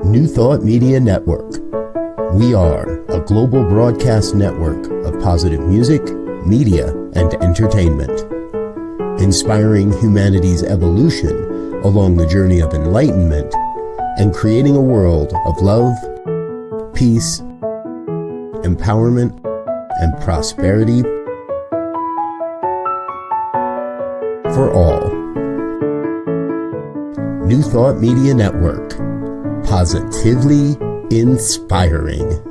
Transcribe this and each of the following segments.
New Thought Media Network. We are a global broadcast network of positive music, media, and entertainment, inspiring humanity's evolution along the journey of enlightenment and creating a world of love, peace, empowerment, and prosperity for all. New Thought Media Network. Positively inspiring.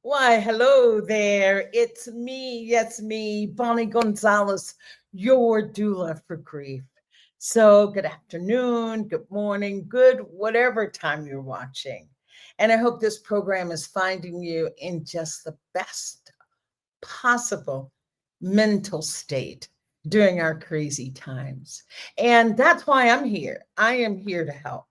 Why, hello there. It's me, yes, me, Bonnie Gonzalez, your doula for grief. So, good afternoon, good morning, good whatever time you're watching. And I hope this program is finding you in just the best possible mental state during our crazy times. And that's why I'm here. I am here to help.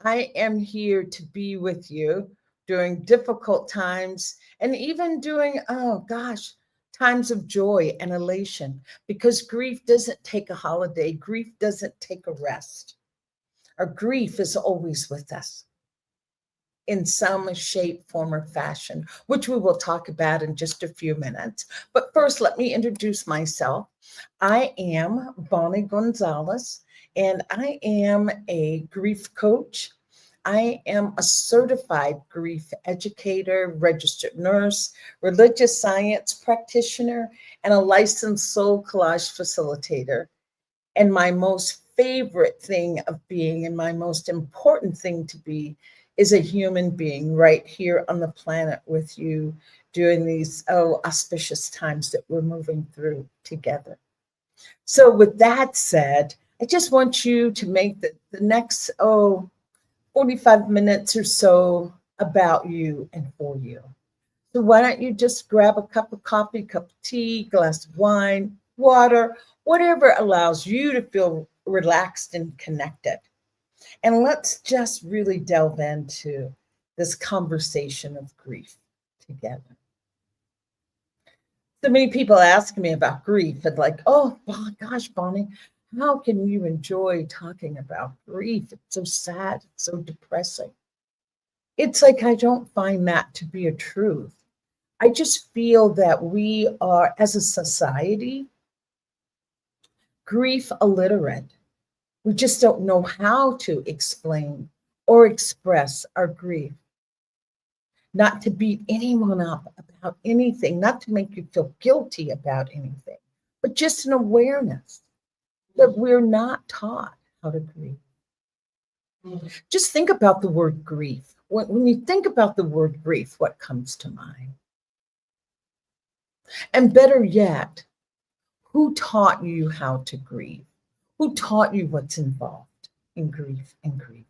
I am here to be with you during difficult times and even during, times of joy and elation, because grief doesn't take a holiday. Grief doesn't take a rest. Our grief is always with us in some shape, form, or fashion, which we will talk about in just a few minutes. But first, let me introduce myself. I am Bonnie Gonzalez, and I am a grief coach. I am a certified grief educator, registered nurse, religious science practitioner, and a licensed soul collage facilitator. And my most favorite thing of being, and my most important thing to be, is a human being right here on the planet with you during these auspicious times that we're moving through together. So with that said, I just want you to make the next 45 minutes or so about you and for you. So why don't you just grab a cup of coffee, cup of tea, glass of wine, water, whatever allows you to feel relaxed and connected. And let's just really delve into this conversation of grief together. So many people ask me about grief and like, oh gosh, Bonnie, how can you enjoy talking about grief? It's so sad, it's so depressing. It's like I don't find that to be a truth. I just feel that we are, as a society, grief illiterate. We just don't know how to explain or express our grief. Not to beat anyone up about anything, not to make you feel guilty about anything, but just an awareness that we're not taught how to grieve. Just think about the word grief. When you think about the word grief, what comes to mind? And better yet, who taught you how to grieve? Who taught you what's involved in grief and grieving?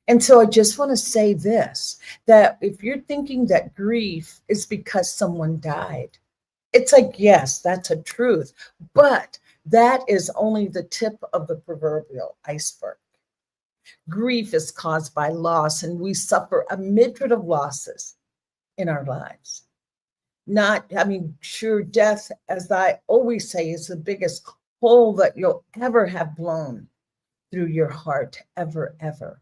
And so I just want to say this, that if you're thinking that grief is because someone died, it's like, yes, that's a truth, but that is only the tip of the proverbial iceberg. Grief is caused by loss, and we suffer a myriad of losses in our lives. Sure, death, as I always say, is the biggest hole that you'll ever have blown through your heart, ever, ever.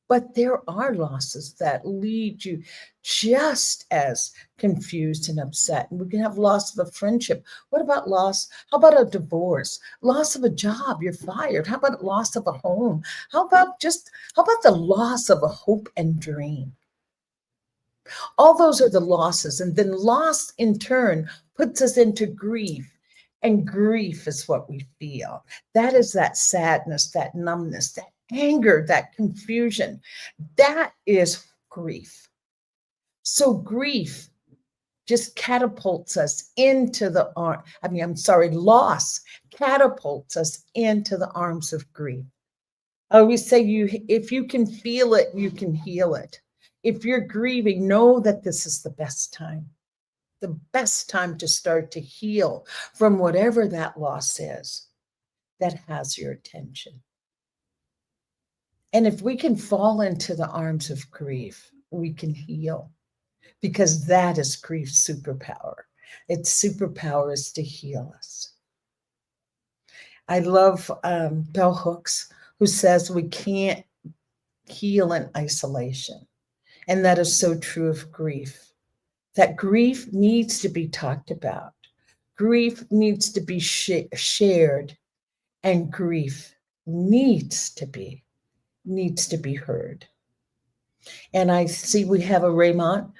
But there are losses that leave you just as confused and upset. And we can have loss of a friendship. What about loss? How about a divorce? Loss of a job, you're fired. How about loss of a home? How about the loss of a hope and dream? All those are the losses. And then loss in turn puts us into grief. And grief is what we feel. That is that sadness, that numbness, that anger, that confusion. That is grief. So grief just catapults us into the loss catapults us into the arms of grief. I always say, if you can feel it, you can heal it. If you're grieving, know that this is the best time to start to heal from whatever that loss is that has your attention. And if we can fall into the arms of grief, we can heal, because that is grief's superpower. Its superpower is to heal us. I love Bell Hooks, who says we can't heal in isolation. And that is so true of grief, that grief needs to be talked about. Grief needs to be shared, and grief needs to be heard. And I see we have a Raymond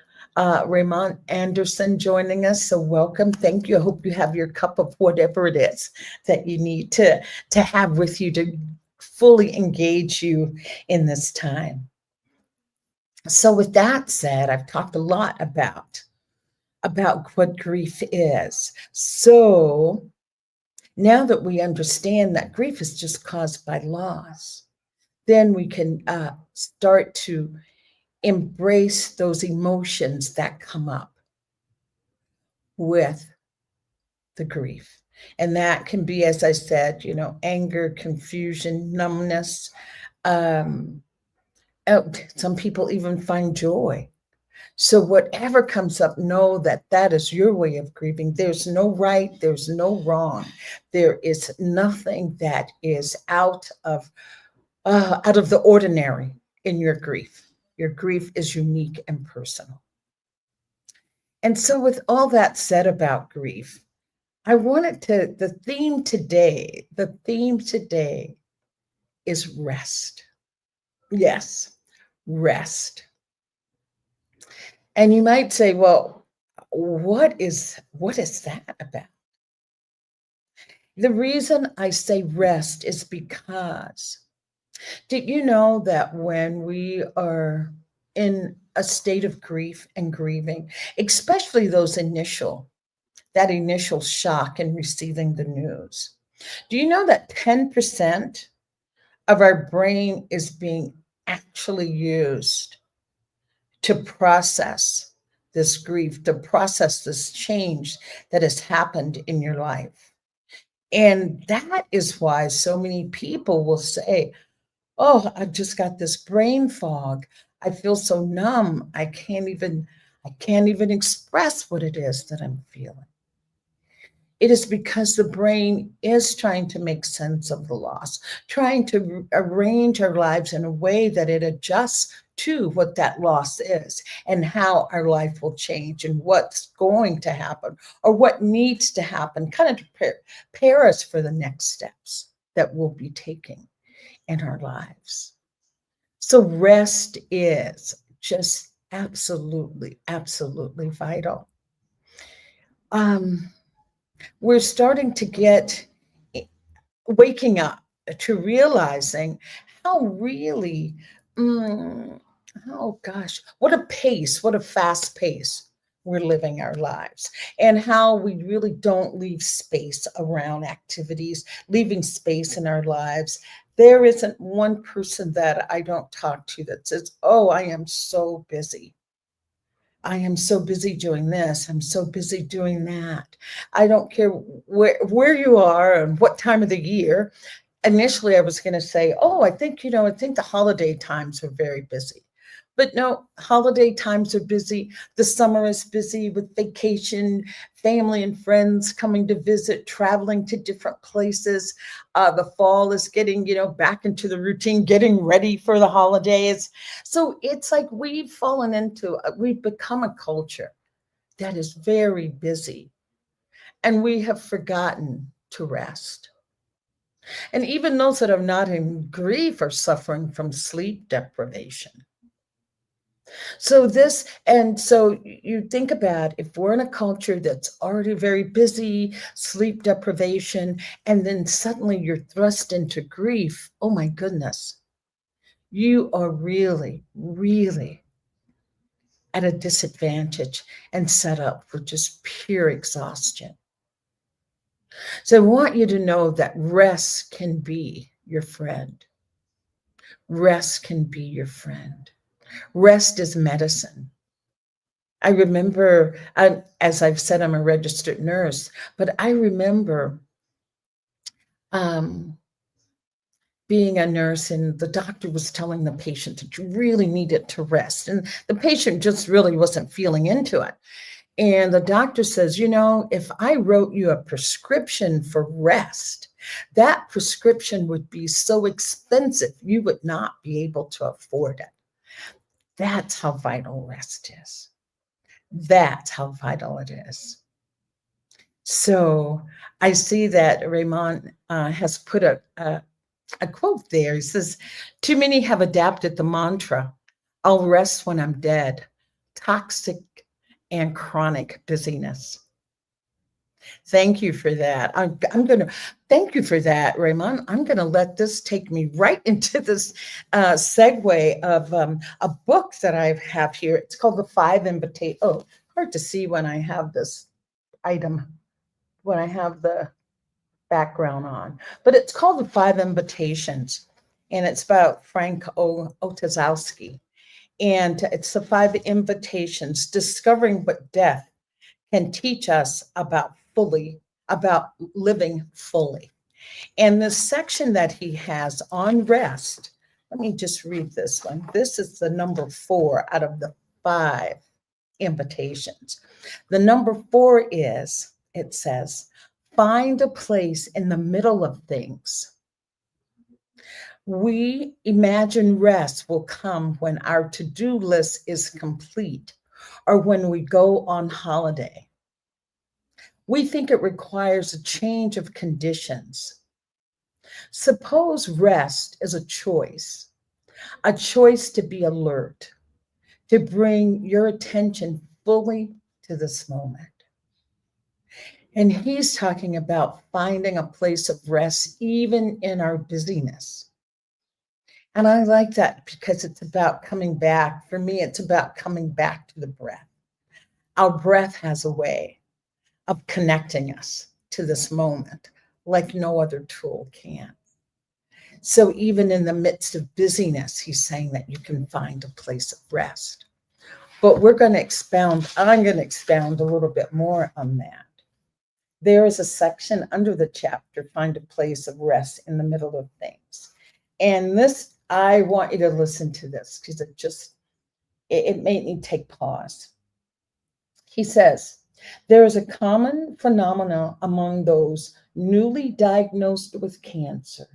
Anderson joining us. So welcome. Thank you. I hope you have your cup of whatever it is that you need to have with you to fully engage you in this time. So with that said, I've talked a lot about what grief is. So now that we understand that grief is just caused by loss, then we can start to embrace those emotions that come up with the grief. And that can be, as I said, anger, confusion, numbness. Some people even find joy. So whatever comes up, know that that is your way of grieving. There's no right, there's no wrong. There is nothing that is out of the ordinary in your grief. Your grief is unique and personal. And so with all that said about grief, the theme today is rest. Yes, rest. And you might say, well, what is that about? The reason I say rest is because, did you know that when we are in a state of grief and grieving, especially that initial shock in receiving the news, do you know that 10% of our brain is being actually used to process this grief, to process this change that has happened in your life? And that is why so many people will say, oh, I've just got this brain fog. I feel so numb. I can't even express what it is that I'm feeling. It is because the brain is trying to make sense of the loss, trying to arrange our lives in a way that it adjusts to what that loss is and how our life will change and what's going to happen or what needs to happen, kind of to prepare us for the next steps that we'll be taking in our lives. So rest is just absolutely, absolutely vital. We're starting to get waking up to realizing how really, what a fast pace we're living our lives, and how we really don't leave space around activities, leaving space in our lives. There isn't one person that I don't talk to that says, oh, I am so busy. I am so busy doing this. I'm so busy doing that. I don't care where you are and what time of the year. Initially, I was going to say, oh, I think the holiday times are very busy. But no, holiday times are busy. The summer is busy with vacation, family and friends coming to visit, traveling to different places. The fall is getting, back into the routine, getting ready for the holidays. So it's like we've become a culture that is very busy, and we have forgotten to rest. And even those that are not in grief are suffering from sleep deprivation. So you think about, if we're in a culture that's already very busy, sleep deprivation, and then suddenly you're thrust into grief, oh my goodness, you are really, really at a disadvantage and set up for just pure exhaustion. So I want you to know that rest can be your friend. Rest can be your friend. Rest is medicine. I remember, as I've said, I'm a registered nurse, but I remember being a nurse, and the doctor was telling the patient that you really needed to rest. And the patient just really wasn't feeling into it. And the doctor says, if I wrote you a prescription for rest, that prescription would be so expensive, you would not be able to afford it. That's how vital rest is. That's how vital it is. So I see that Raymond has put a quote there. He says, too many have adapted the mantra, I'll rest when I'm dead. Toxic and chronic busyness. Thank you for that. I'm going to thank you for that, Raymond. I'm going to let this take me right into this segue of a book that I have here. It's called The 5 Invitations. Oh, hard to see when I have this item, when I have the background on, but it's called The 5 Invitations, and it's about Frank Otazowski. And it's the 5 invitations, discovering what death can teach us about living fully. And the section that he has on rest, let me just read this one. This is the number 4 out of the 5 invitations. The number 4 is, it says, find a place in the middle of things. We imagine rest will come when our to-do list is complete or when we go on holiday. We think it requires a change of conditions. Suppose rest is a choice to be alert, to bring your attention fully to this moment. And he's talking about finding a place of rest even in our busyness. And I like that because it's about coming back. For me, it's about coming back to the breath. Our breath has a way of connecting us to this moment like no other tool can. So even in the midst of busyness, he's saying that you can find a place of rest. But I'm going to expound a little bit more on that. There is a section under the chapter, find a place of rest in the middle of things. And this, I want you to listen to this because it made me take pause. He says, there is a common phenomenon among those newly diagnosed with cancer.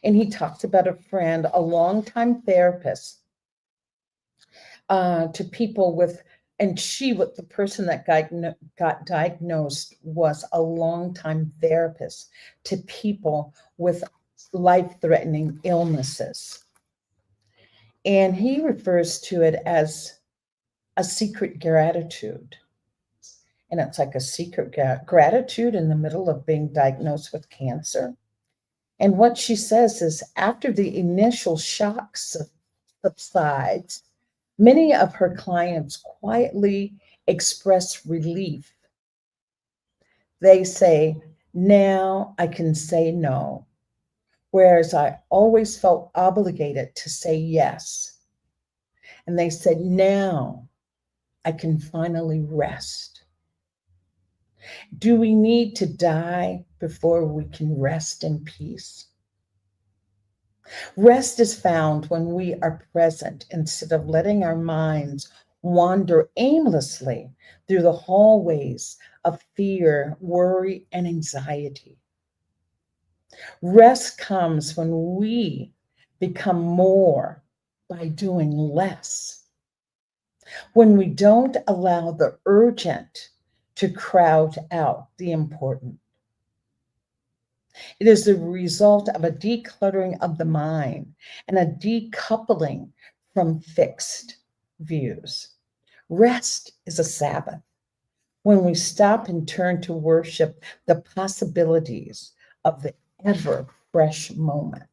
And he talks about a friend, a longtime therapist, to people with, and the person that got diagnosed was a longtime therapist to people with life-threatening illnesses. And he refers to it as a secret gratitude. And it's like a secret gratitude in the middle of being diagnosed with cancer. And what she says is, after the initial shocks subsides, many of her clients quietly express relief. They say, now I can say no, whereas I always felt obligated to say yes. And they said, now I can finally rest. Do we need to die before we can rest in peace? Rest is found when we are present instead of letting our minds wander aimlessly through the hallways of fear, worry, and anxiety. Rest comes when we become more by doing less. When we don't allow the urgent to crowd out the important. It is the result of a decluttering of the mind and a decoupling from fixed views. Rest is a Sabbath when we stop and turn to worship the possibilities of the ever fresh moment,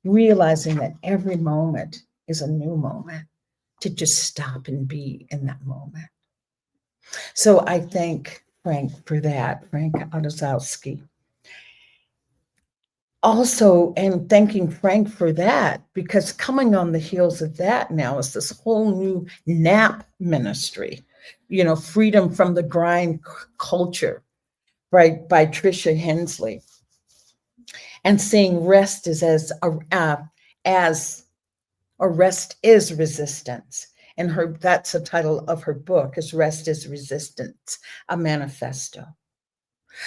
realizing that every moment is a new moment to just stop and be in that moment. So I thank Frank for that, Frank Odozowski. Also, and thanking Frank for that, because coming on the heels of that now is this whole new NAP ministry, freedom from the grind culture, right, by Tricia Hensley, and seeing rest as rest is resistance. And that's the title of her book, is Rest is Resistance, a manifesto.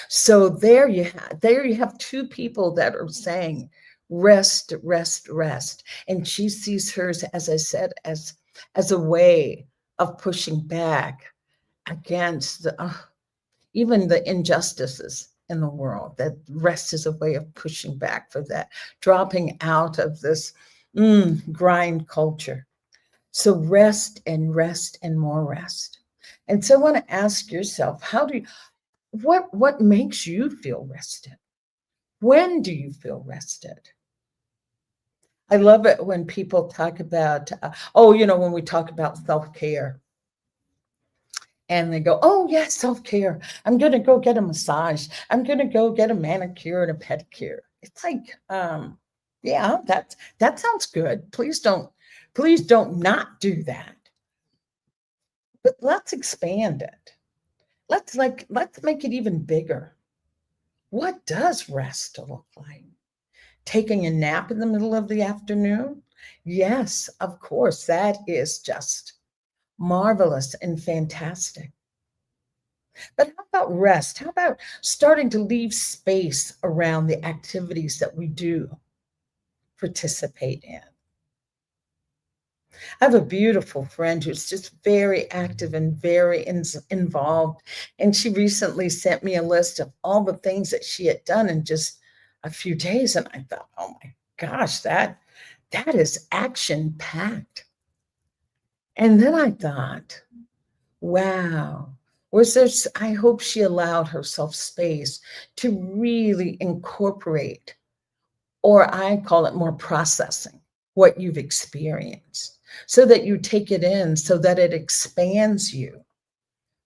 So there you have two people that are saying rest, rest, rest. And she sees hers, as I said, as a way of pushing back against even the injustices in the world. That rest is a way of pushing back for that, dropping out of this grind culture. So rest and more rest. And so I want to ask yourself, what makes you feel rested? When do you feel rested? I love it when people talk about, when we talk about self-care, and they go, oh yes, self-care. I'm going to go get a massage. I'm going to go get a manicure and a pedicure. It's like, yeah, that sounds good. Please don't not do that. But let's expand it. Let's make it even bigger. What does rest look like? Taking a nap in the middle of the afternoon? Yes, of course, that is just marvelous and fantastic. But how about rest? How about starting to leave space around the activities that we do participate in? I have a beautiful friend who's just very active and very involved. And she recently sent me a list of all the things that she had done in just a few days. And I thought, oh my gosh, that is action packed. And then I thought, wow, I hope she allowed herself space to really incorporate, or I call it more processing, what you've experienced, so that you take it in, so that it expands you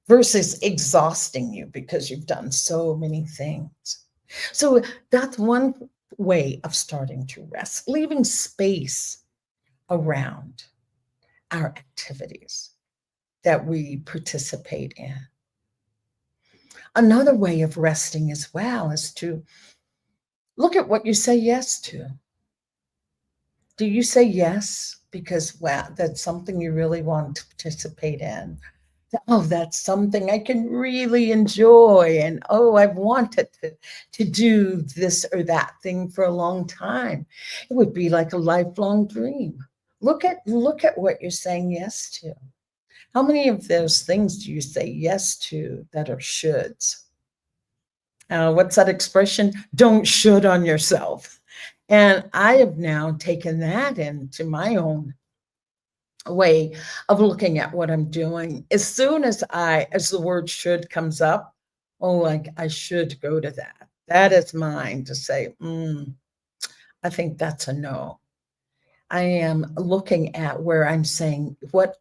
versus exhausting you because you've done so many things. So that's one way of starting to rest, leaving space around our activities that we participate in. Another way of resting as well is to look at what you say yes to. Do you say yes because, wow, that's something you really want to participate in? Oh, that's something I can really enjoy. And oh, I've wanted to do this or that thing for a long time. It would be like a lifelong dream. Look at what you're saying yes to. How many of those things do you say yes to that are shoulds? What's that expression? Don't should on yourself. And I have now taken that into my own way of looking at what I'm doing. As soon as the word should comes up, like I should go to that. That is mine to say, I think that's a no. I am looking at where I'm saying what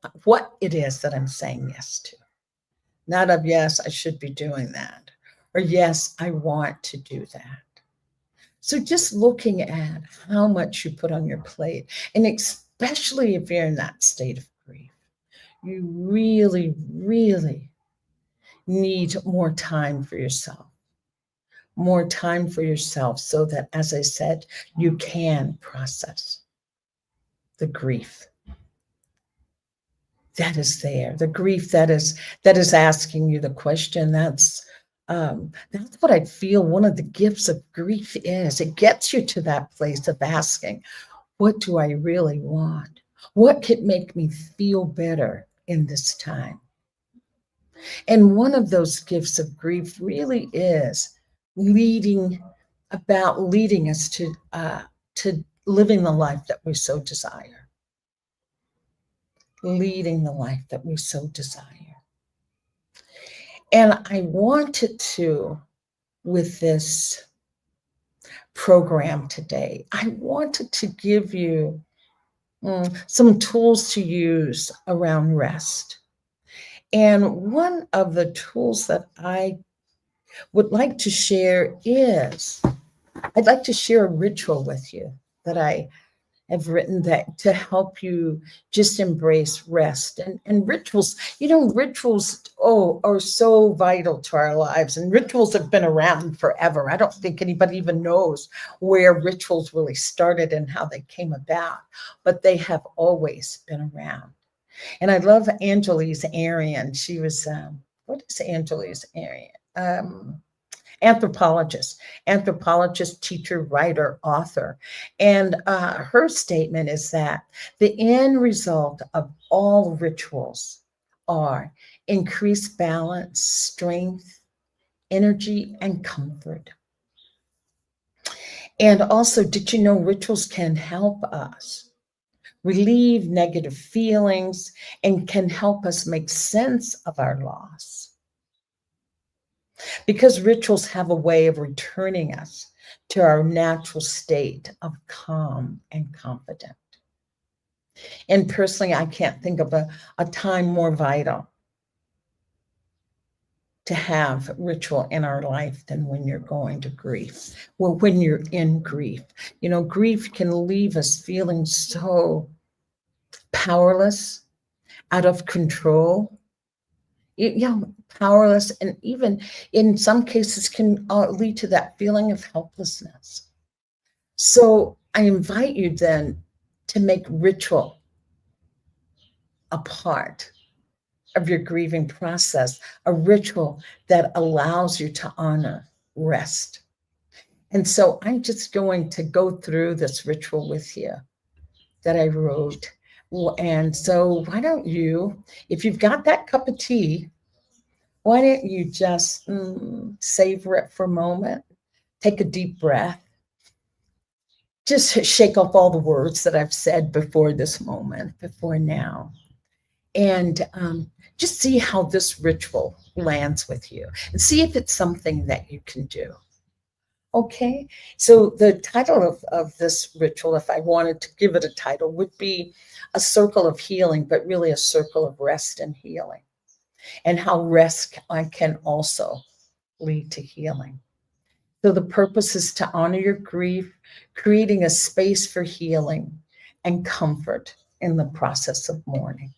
it is that I'm saying yes to. Not of yes, I should be doing that. Or yes, I want to do that. So just looking at how much you put on your plate, and especially if you're in that state of grief, you really, really need more time for yourself. More time for yourself so that, as I said, you can process the grief that is there, the grief that is asking you the question. That's what I feel one of the gifts of grief is. It gets you to that place of asking, what do I really want? What could make me feel better in this time? And one of those gifts of grief really is leading us to living the life that we so desire. Leading the life that we so desire. And I wanted to, with this program today, I wanted to give you some tools to use around rest. And one of the tools that I would like to share is I'd like to share a ritual with you that I have written that to help you just embrace rest and rituals. Rituals, are so vital to our lives, and rituals have been around forever. I don't think anybody even knows where rituals really started and how they came about, but they have always been around. And I love Angelise Arian. She was, what is Angelise Arian? Anthropologist, teacher, writer, author. And her statement is that the end result of all rituals are increased balance, strength, energy, and comfort. And also, did you know rituals can help us relieve negative feelings and can help us make sense of our loss? Because rituals have a way of returning us to our natural state of calm and confident. And personally, I can't think of a time more vital to have ritual in our life than when you're going to grief. Well, when you're in grief. Grief can leave us feeling so powerless, out of control, powerless, and even in some cases can lead to that feeling of helplessness. So I invite you then to make ritual a part of your grieving process, a ritual that allows you to honor rest. And so I'm just going to go through this ritual with you that I wrote. And so why don't you, if you've got that cup of tea, why don't you just savor it for a moment, take a deep breath, just shake off all the words that I've said before this moment, before now, and just see how this ritual lands with you and see if it's something that you can do. Okay, so the title of this ritual, if I wanted to give it a title, would be A Circle of Healing, but really a circle of rest and healing, and how rest can also lead to healing. So the purpose is to honor your grief, creating a space for healing and comfort in the process of mourning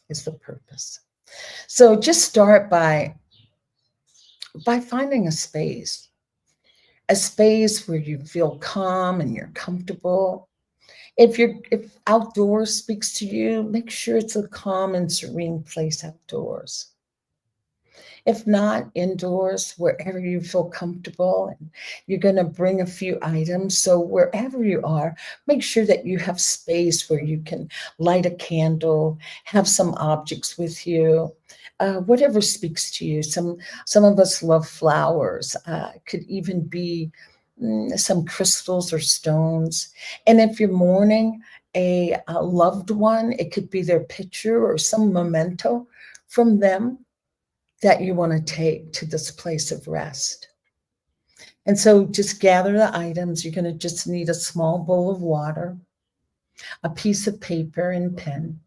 is the purpose. So just start by finding a space where you feel calm and you're comfortable. If outdoors speaks to you, make sure it's a calm and serene place outdoors. If not, indoors, wherever you feel comfortable, and you're going to bring a few items. So wherever you are, make sure that you have space where you can light a candle, have some objects with you, whatever speaks to you. Some of us love flowers. Could even be some crystals or stones. And if you're mourning a loved one, it could be their picture or some memento from them that you want to take to this place of rest. And so just gather the items. You're going to just need a small bowl of water, a piece of paper and pen.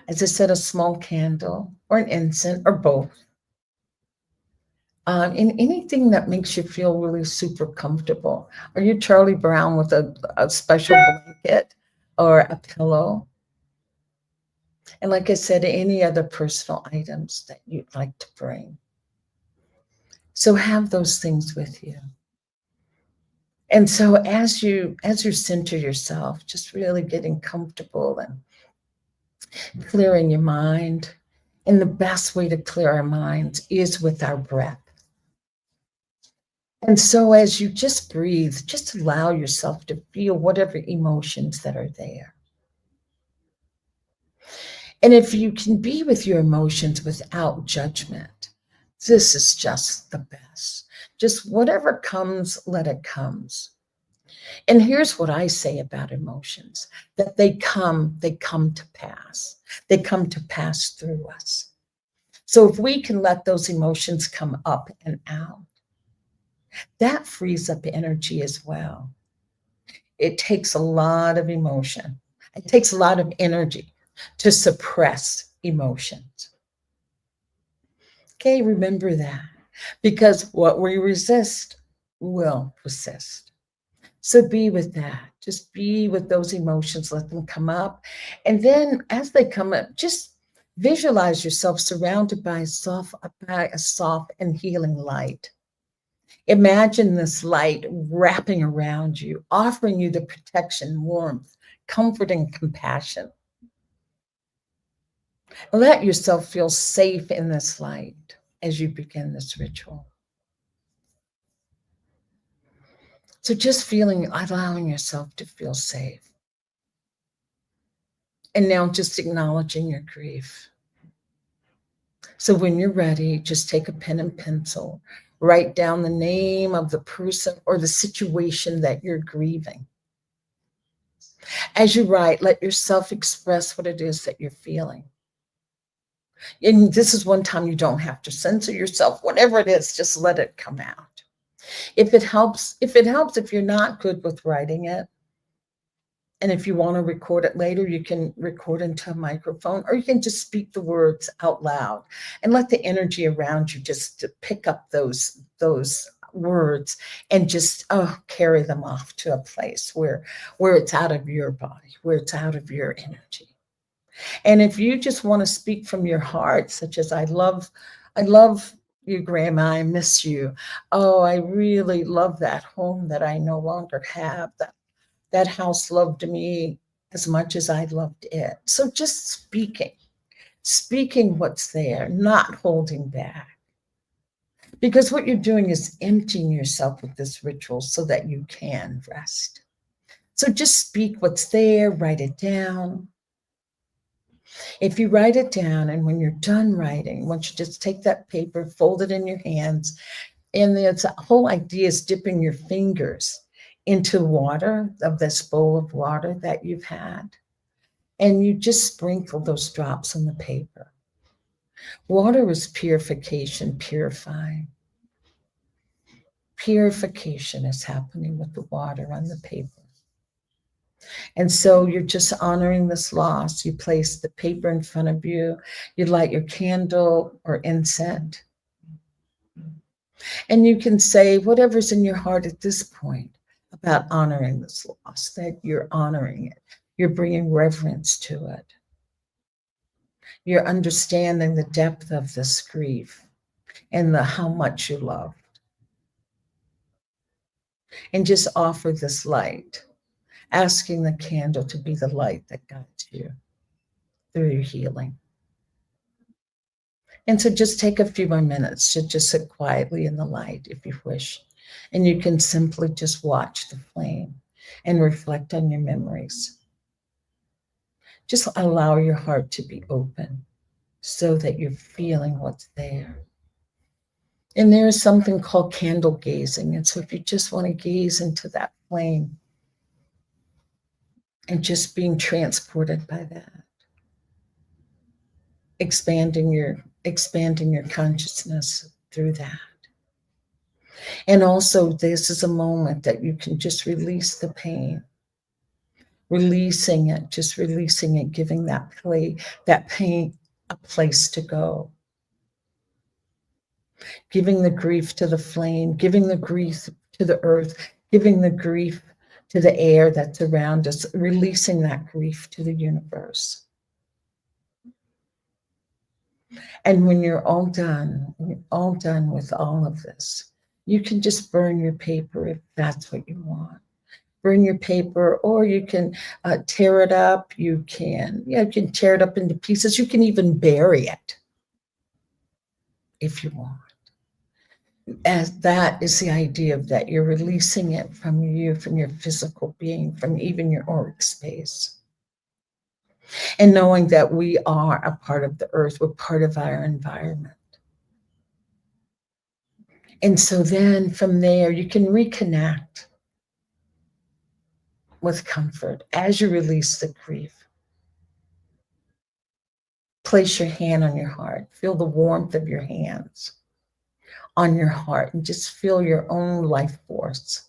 As I said, a small candle or an incense or both. And anything that makes you feel really super comfortable. Are you Charlie Brown with a special blanket or a pillow? And like I said, any other personal items that you'd like to bring. So have those things with you. And so as you center yourself, just really getting comfortable and clearing your mind. And the best way to clear our minds is with our breath. And so as you just breathe, just allow yourself to feel whatever emotions that are there. And if you can be with your emotions without judgment, this is just the best. Just whatever comes, let it comes. And here's what I say about emotions, that they come to pass. They come to pass through us. So if we can let those emotions come up and out, that frees up energy as well. It takes a lot of emotion. It takes a lot of energy to suppress emotions. Okay, remember that. Because what we resist will persist. So be with that. Just be with those emotions, let them come up. And then as they come up, just visualize yourself surrounded by a soft and healing light. Imagine this light wrapping around you, offering you the protection, warmth, comfort, and compassion. Let yourself feel safe in this light as you begin this ritual. So just allowing yourself to feel safe. And now just acknowledging your grief. So when you're ready, just take a pen and pencil, write down the name of the person or the situation that you're grieving. As you write, let yourself express what it is that you're feeling. And this is one time you don't have to censor yourself. Whatever it is, just let it come out. If it helps, if you're not good with writing it, and if you want to record it later, you can record into a microphone, or you can just speak the words out loud and let the energy around you just to pick up those words and just carry them off to a place where it's out of your body, where it's out of your energy. And if you just want to speak from your heart, such as I love you, Grandma, I miss you. Oh, I really love that home that I no longer have. That house loved me as much as I loved it. So just speaking what's there, not holding back. Because what you're doing is emptying yourself with this ritual so that you can rest. So just speak what's there, write it down. If you write it down, and when you're done writing, once you just take that paper, fold it in your hands, and the whole idea is dipping your fingers into water, of this bowl of water that you've had, and you just sprinkle those drops on the paper. Water is purification, purifying. Purification is happening with the water on the paper. And so you're just honoring this loss. You place the paper in front of you. You light your candle or incense. And you can say whatever's in your heart at this point about honoring this loss, that you're honoring it. You're bringing reverence to it. You're understanding the depth of this grief and how much you love. And just offer this light, asking the candle to be the light that guides you through your healing. And so just take a few more minutes to just sit quietly in the light if you wish. And you can simply just watch the flame and reflect on your memories. Just allow your heart to be open so that you're feeling what's there. And there is something called candle gazing. And so if you just want to gaze into that flame and just being transported by that, expanding your consciousness through that. And also, this is a moment that you can just release the pain, releasing it, giving that pain a place to go. Giving the grief to the flame, giving the grief to the earth, giving the grief to the air that's around us, releasing that grief to the universe. And when you're all done with all of this, you can just burn your paper if that's what you want. Burn your paper, or you can tear it up. You can tear it up into pieces. You can even bury it if you want. As that is the idea of that you're releasing it from you, from your physical being, from even your auric space. And knowing that we are a part of the earth, we're part of our environment. And so then from there, you can reconnect with comfort as you release the grief. Place your hand on your heart. Feel the warmth of your hands on your heart and just feel your own life force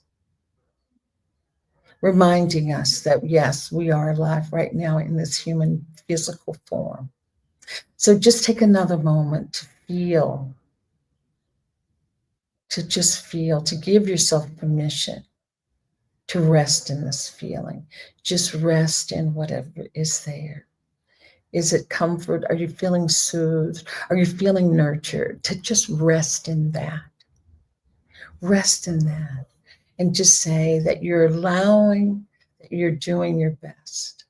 reminding us that, yes, we are alive right now in this human physical form. So just take another moment to feel, to just feel, to give yourself permission to rest in this feeling. Just rest in whatever is there. Is it comfort? Are you feeling soothed? Are you feeling nurtured? To just rest in that. Rest in that. And just say that you're allowing, that you're doing your best.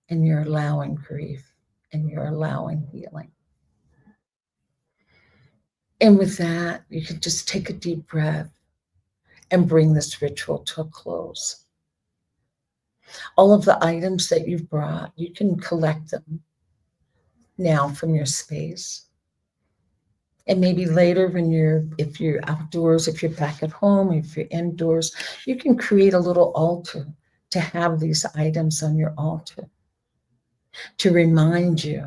And you're allowing grief. And you're allowing healing. And with that, you can just take a deep breath and bring this ritual to a close. All of the items that you've brought, you can collect them now from your space. And maybe later if you're outdoors, if you're back at home, if you're indoors, you can create a little altar to have these items on your altar to remind you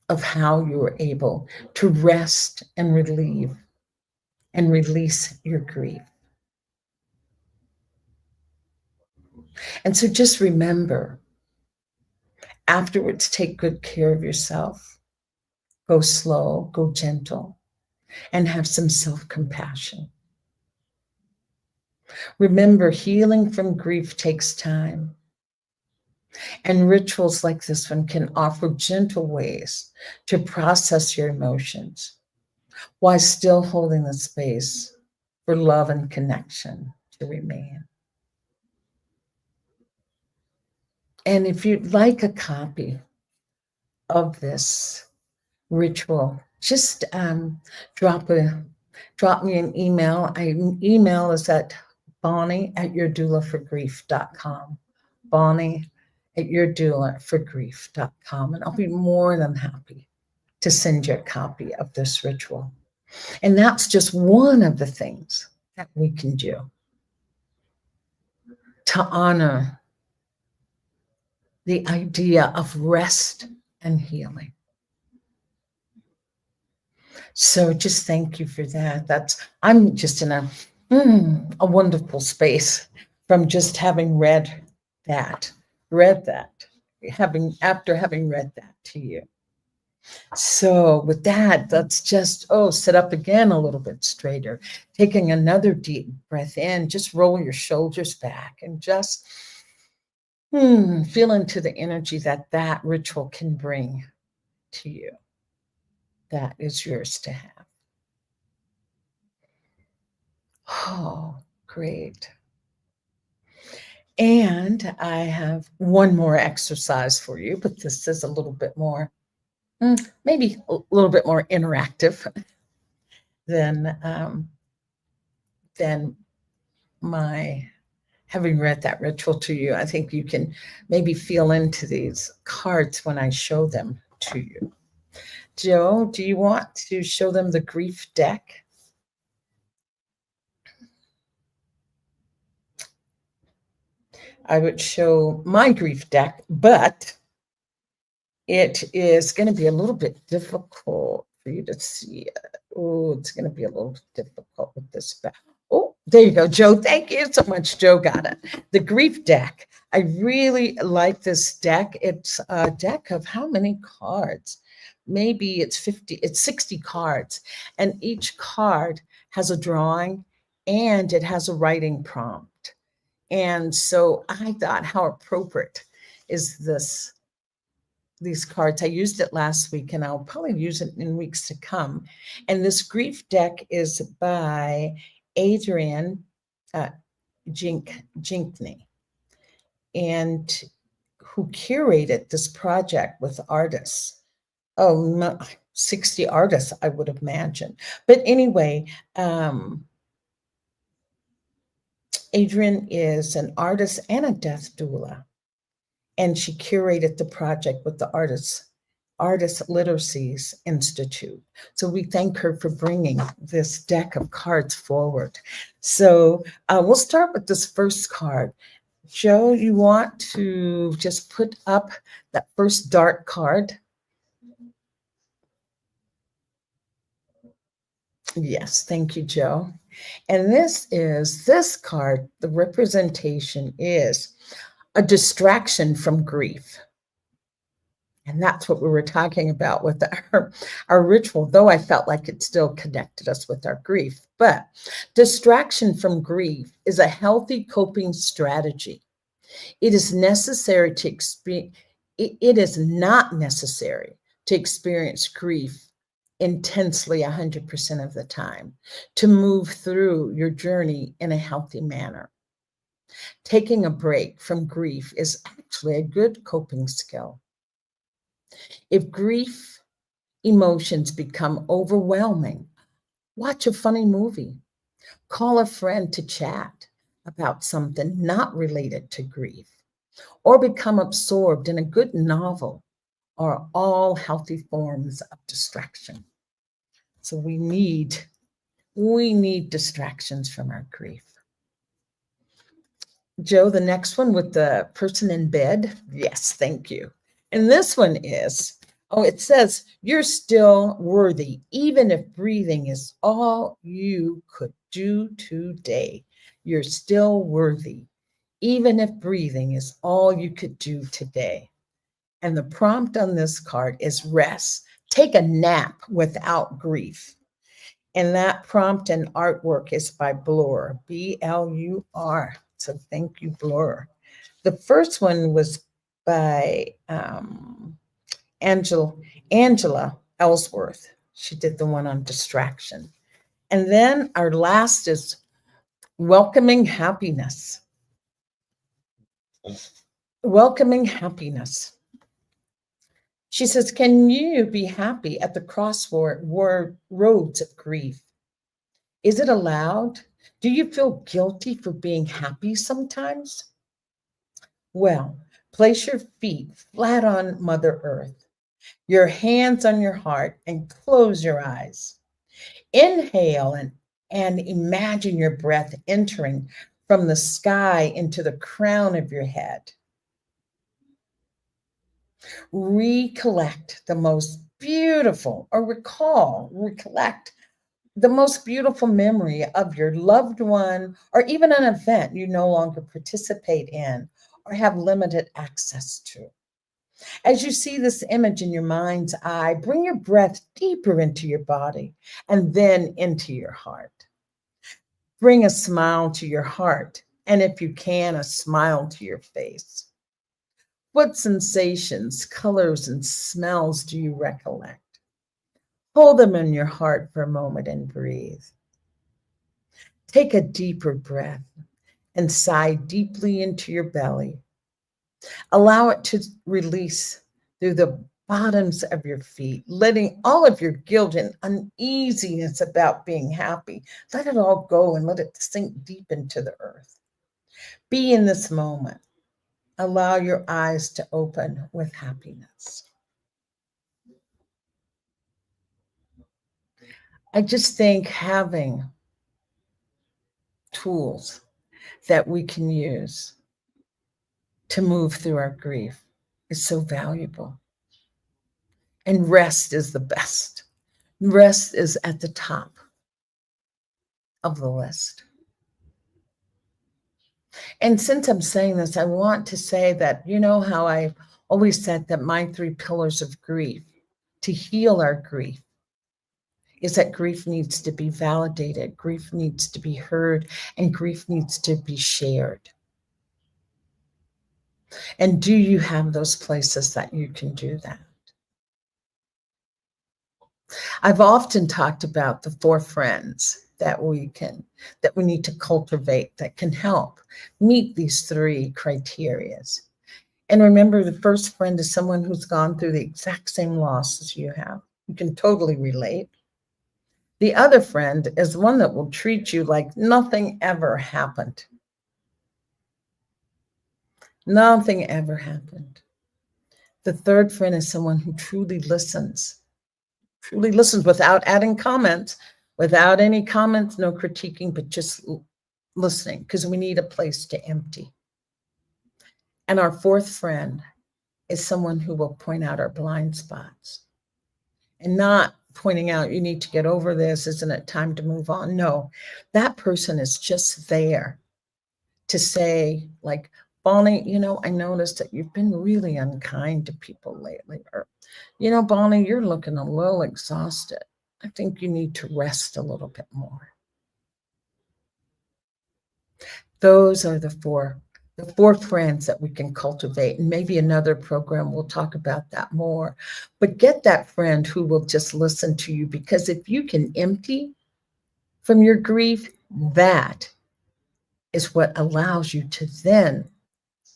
of how you were able to rest and relieve and release your grief. And so just remember, afterwards, take good care of yourself. Go slow, go gentle, and have some self-compassion. Remember, healing from grief takes time. And rituals like this one can offer gentle ways to process your emotions while still holding the space for love and connection to remain. And if you'd like a copy of this ritual, just drop me an email. Email is at bonnie@yourdoulaforgrief.com. bonnie@yourdoulaforgrief.com. And I'll be more than happy to send you a copy of this ritual. And that's just one of the things that we can do to honor the idea of rest and healing. So just thank you for that. I'm just in a wonderful space from just having read that, after having read that to you. So with that, let's just, sit up again a little bit straighter, taking another deep breath in, just roll your shoulders back and just feel into the energy that ritual can bring to you. That is yours to have. Oh, great. And I have one more exercise for you, but this is a little bit more, maybe a little bit more interactive than my having read that ritual to you. I think you can maybe feel into these cards when I show them to you. Joe, do you want to show them the grief deck? I would show my grief deck, but it is going to be a little bit difficult for you to see it. Oh, it's going to be a little difficult with this back. Oh, there you go, Joe. Thank you so much. Joe got it. The grief deck. I really like this deck. It's a deck of how many cards? Maybe it's 60 cards. And each card has a drawing and it has a writing prompt. And so I thought, how appropriate is these cards. I used it last week and I'll probably use it in weeks to come. And this grief deck is by Adrian Jinkney, and who curated this project with artists. 60 artists, I would imagine. But anyway, Adrian is an artist and a death doula. And she curated the project with the Artist Literacies Institute. So we thank her for bringing this deck of cards forward. So we'll start with this first card. Joe, you want to just put up that first dark card? Yes, thank you, Joe. And this card, the representation is a distraction from grief. And that's what we were talking about with our ritual, though I felt like it still connected us with our grief. But distraction from grief is a healthy coping strategy. It is necessary to experience, it is not necessary to experience grief intensely 100% of the time to move through your journey in a healthy manner. Taking a break from grief is actually a good coping skill. If grief emotions become overwhelming, watch a funny movie, call a friend to chat about something not related to grief, or become absorbed in a good novel are all healthy forms of distraction. So we need distractions from our grief. Joe, the next one with the person in bed. Yes, thank you. And this one is, it says, you're still worthy, even if breathing is all you could do today. You're still worthy, even if breathing is all you could do today. And the prompt on this card is rest. Take a nap without grief. And that prompt and artwork is by Blur, Blur. So thank you, Blur. The first one was by Angela Ellsworth. She did the one on distraction. And then our last is welcoming happiness. Welcoming happiness. She says, can you be happy at the roads of grief? Is it allowed? Do you feel guilty for being happy sometimes? Well, place your feet flat on Mother Earth, your hands on your heart, and close your eyes. Inhale and imagine your breath entering from the sky into the crown of your head. Recollect the most beautiful, or recollect the most beautiful memory of your loved one, or even an event you no longer participate in or have limited access to. As you see this image in your mind's eye, bring your breath deeper into your body and then into your heart. Bring a smile to your heart, and if you can, a smile to your face. What sensations, colors, and smells do you recollect? Hold them in your heart for a moment and breathe. Take a deeper breath and sigh deeply into your belly. Allow it to release through the bottoms of your feet, letting all of your guilt and uneasiness about being happy, let it all go and let it sink deep into the earth. Be in this moment. Allow your eyes to open with happiness. I just think having tools that we can use to move through our grief is so valuable. And rest is the best. Rest is at the top of the list. And since I'm saying this, I want to say that, you know how I've always said that my 3 pillars of grief, to heal our grief, is that grief needs to be validated, grief needs to be heard, and grief needs to be shared. And do you have those places that you can do that? I've often talked about the 4 friends that we need to cultivate that can help meet these 3 criterias. And remember, the first friend is someone who's gone through the exact same loss as you have. You can totally relate. The other friend is one that will treat you like nothing ever happened. Nothing ever happened. The third friend is someone who truly listens without adding comments, without any comments, no critiquing, but just listening, because we need a place to empty. And our 4th friend is someone who will point out our blind spots and not pointing out, you need to get over this. Isn't it time to move on? No, that person is just there to say, like, Bonnie, I noticed that you've been really unkind to people lately. Or, Bonnie, you're looking a little exhausted. I think you need to rest a little bit more. Those are the four friends that we can cultivate. And maybe another program we'll talk about that more. But get that friend who will just listen to you, because if you can empty from your grief, that is what allows you to then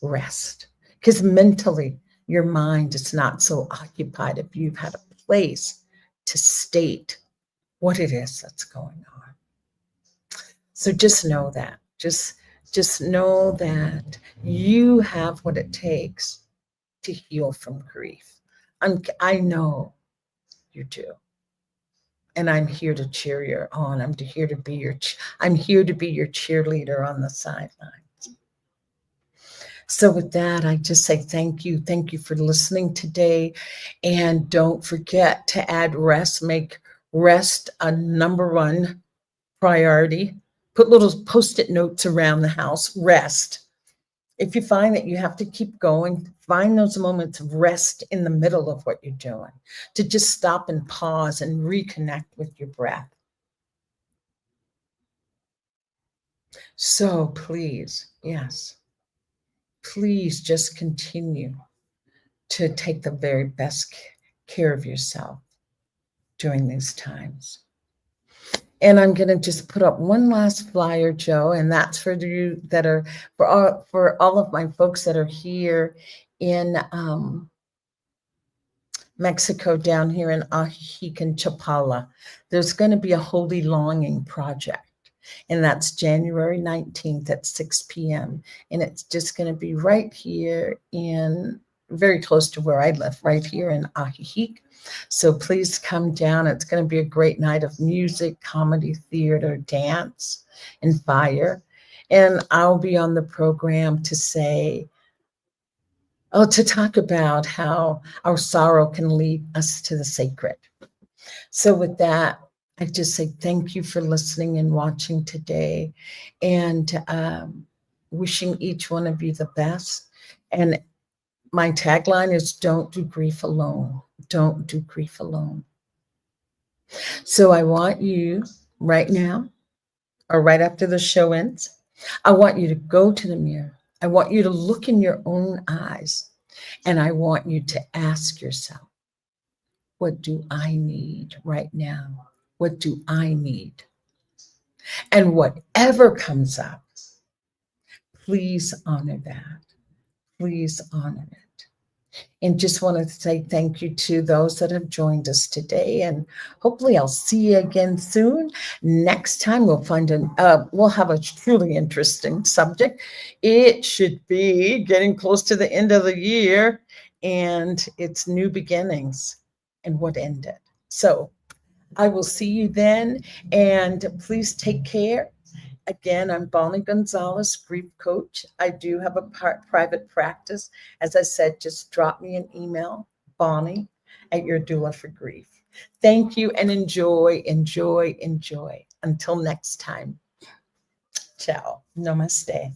rest. Because mentally, your mind is not so occupied if you've had a place to state what it is that's going on. So just know that. Just know that you have what it takes to heal from grief. I know you do. And I'm here to cheer you on. I'm here to be your cheerleader on the sidelines. So with that, I just say thank you. Thank you for listening today. And don't forget to add rest. Make rest a number one priority. Put little Post-it notes around the house. Rest. If you find that you have to keep going, find those moments of rest in the middle of what you're doing, to just stop and pause and reconnect with your breath. So please, yes, please just continue to take the very best care of yourself during these times. And I'm going to just put up one last flyer, Joe, and that's for you that are for all of my folks that are here in Mexico, down here in Ajijic, Chapala. There's going to be a Holy Longing project, and that's January 19th at 6 p.m. And it's just going to be right here very close to where I live, right here in Ajijic. So please come down. It's going to be a great night of music, comedy, theater, dance, and fire. And I'll be on the program to talk about how our sorrow can lead us to the sacred. So with that, I just say thank you for listening and watching today, and wishing each one of you the best. And my tagline is, don't do grief alone. Don't do grief alone. So I want you right now, or right after the show ends, I want you to go to the mirror. I want you to look in your own eyes, and I want you to ask yourself, what do I need right now? What do I need? And whatever comes up, please honor that. Please honor it. And just want to say thank you to those that have joined us today. And hopefully I'll see you again soon. Next time we'll have a truly interesting subject. It should be getting close to the end of the year, and it's new beginnings and what ended. So I will see you then, and please take care. Again, I'm Bonnie Gonzalez, grief coach. I do have a private practice. As I said, just drop me an email, Bonnie at your Doula for Grief. Thank you, and enjoy, enjoy, enjoy. Until next time. Ciao. Namaste.